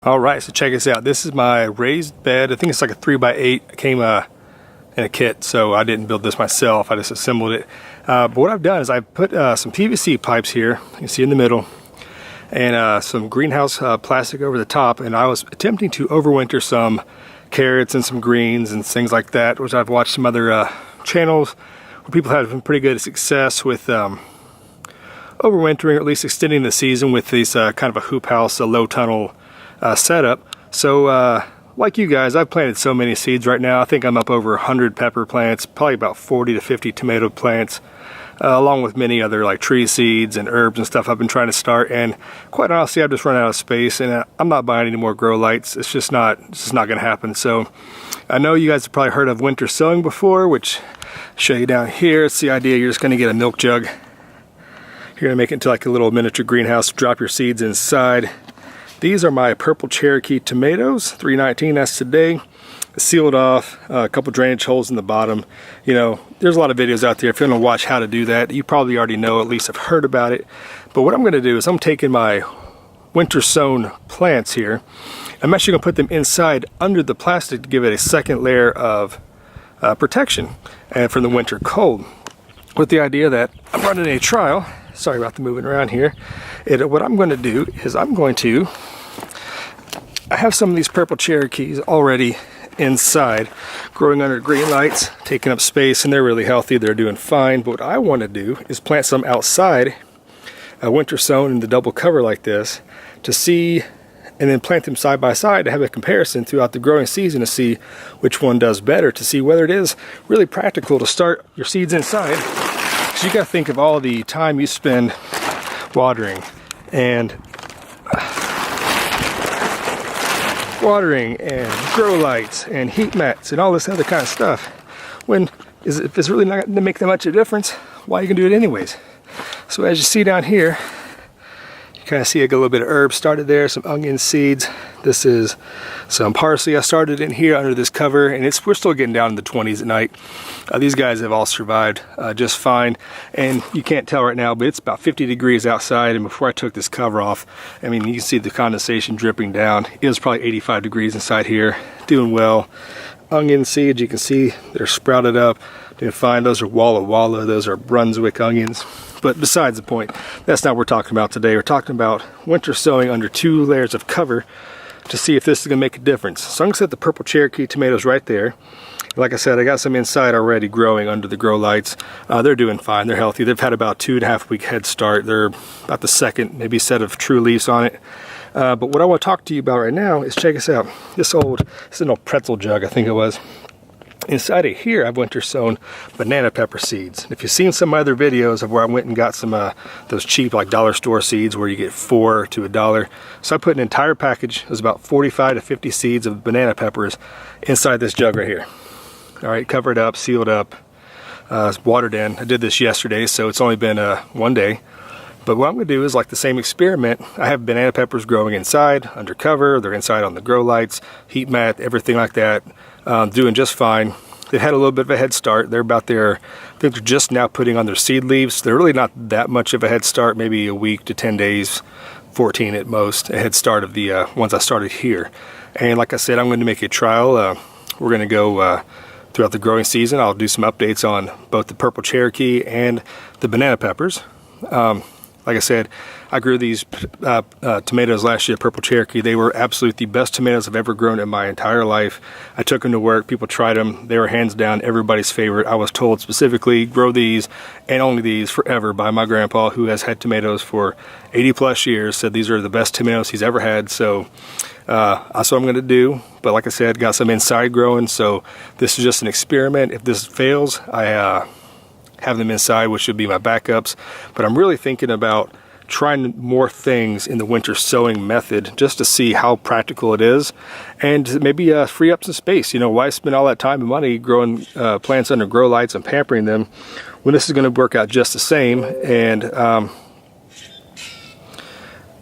All right, so check this out. This is my raised bed. I think it's like a 3x8. It came in a kit, so I didn't build this myself. I just assembled it. But what I've done is I've put some PVC pipes here. You can see in the middle, and some greenhouse plastic over the top. And I was attempting to overwinter some carrots and some greens and things like that, which I've watched some other channels where people have some pretty good success with overwintering, or at least extending the season with these kind of a hoop house, a low tunnel setup. So like you guys, I've planted so many seeds right now. I think I'm up over 100 pepper plants, probably about 40 to 50 tomato plants, along with many other like tree seeds and herbs and stuff I've been trying to start. And quite honestly, I've just run out of space, and I'm not buying any more grow lights. It's just not going to happen. So I know you guys have probably heard of winter sowing before, which I'll show you down here. It's the idea you're just going to get a milk jug. You're going to make it into like a little miniature greenhouse, drop your seeds inside. These are my purple Cherokee tomatoes, 319, that's today. Sealed off, a couple drainage holes in the bottom. You know, there's a lot of videos out there. If you want to watch how to do that, you probably already know, at least have heard about it. But what I'm going to do is I'm taking my winter sown plants here. I'm actually going to put them inside under the plastic to give it a second layer of protection and from the winter cold. With the idea that I'm running a trial. Sorry about the moving around here. What I'm going to do is I have some of these purple Cherokees already inside, growing under green lights, taking up space, and they're really healthy. They're doing fine. But what I want to do is plant some outside, winter sown in the double cover like this, to see, and then plant them side by side to have a comparison throughout the growing season to see which one does better, to see whether it is really practical to start your seeds inside. Because you got to think of all the time you spend watering and grow lights and heat mats and all this other kind of stuff. If it's really not going to make that much of a difference, why you can do it anyways? So as you see down here, you kind of see I got a little bit of herbs started there, some onion seeds. This is some parsley I started in here under this cover, and we're still getting down in the 20s at night. These guys have all survived just fine, and you can't tell right now, but it's about 50 degrees outside. And before I took this cover off, I mean, you can see the condensation dripping down. It was probably 85 degrees inside here, doing well. Onion seeds, you can see they're sprouted up, doing fine. Those are Walla Walla, those are Brunswick onions. But besides the point, that's not what we're talking about today. We're talking about winter sowing under 2 layers of cover to see if this is going to make a difference. So I'm going to set the purple Cherokee tomatoes right there. Like I said, I got some inside already growing under the grow lights. They're doing fine. They're healthy. They've had about 2.5 week head start. They're about the second, maybe set of true leaves on it. But what I want to talk to you about right now is, check this out. This is an old pretzel jug, I think it was. Inside of here, I've winter sown banana pepper seeds. If you've seen some other videos of where I went and got some those cheap like dollar store seeds where you get 4 to $1. So I put an entire package, it was about 45 to 50 seeds of banana peppers inside this jug right here. All right, covered up, sealed up, watered in. I did this yesterday, so it's only been 1 day. But what I'm going to do is like the same experiment. I have banana peppers growing inside, under cover. They're inside on the grow lights, heat mat, everything like that. Doing just fine. They had a little bit of a head start. They're about there, I think they're just now putting on their seed leaves. They're really not that much of a head start, maybe a week to 10 days, 14 at most, a head start of the ones I started here. And like I said, I'm going to make a trial. We're going to go throughout the growing season. I'll do some updates on both the purple Cherokee and the banana peppers. Like I said, I grew these tomatoes last year, purple Cherokee. They were absolutely the best tomatoes I've ever grown in my entire life. I took them to work. People tried them. They were hands down everybody's favorite. I was told specifically, grow these and only these forever by my grandpa, who has had tomatoes for 80 plus years. Said these are the best tomatoes he's ever had. So that's what I'm going to do. But like I said, got some inside growing. So this is just an experiment. If this fails, I have them inside, which should be my backups. But I'm really thinking about trying more things in the winter sowing method just to see how practical it is, and maybe free up some space. You know, why spend all that time and money growing plants under grow lights and pampering them when this is going to work out just the same? And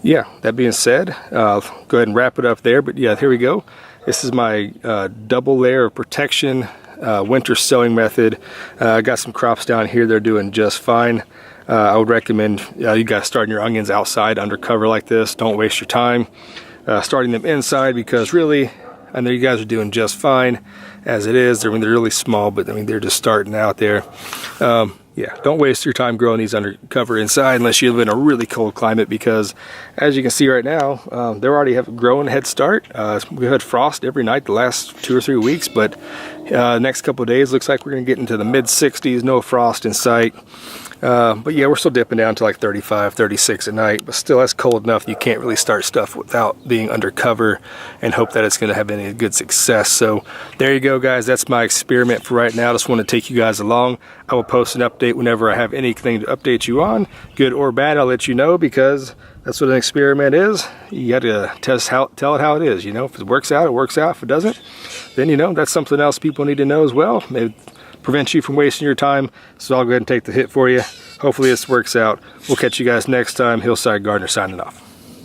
yeah, that being said, I'll go ahead and wrap it up there. But yeah, here we go. This is my double layer of protection winter sowing method. I got some crops down here. They're doing just fine. I would recommend you guys starting your onions outside under cover like this. Don't waste your time. starting them inside, because really, I know you guys are doing just fine as it is. I mean, they're really small, but I mean, they're just starting out there. Yeah, don't waste your time growing these under cover inside unless you live in a really cold climate, because as you can see right now, they already have a growing head start. We've had frost every night the last 2 or 3 weeks, but next couple of days looks like we're going to get into the mid 60s, no frost in sight. But yeah, we're still dipping down to like 35, 36 at night, but still that's cold enough you can't really start stuff without being under cover and hope that it's going to have any good success. So there you go, guys. That's my experiment for right now. Just want to take you guys along. I will post an update whenever I have anything to update you on, good or bad. I'll let you know, because that's what an experiment is. You got to tell it how it is. You know, if it works out, it works out. If it doesn't, then you know that's something else people need to know as well. Maybe prevent you from wasting your time. So I'll go ahead and take the hit for you. Hopefully this works out. We'll catch you guys next time. Hillside Gardener signing off.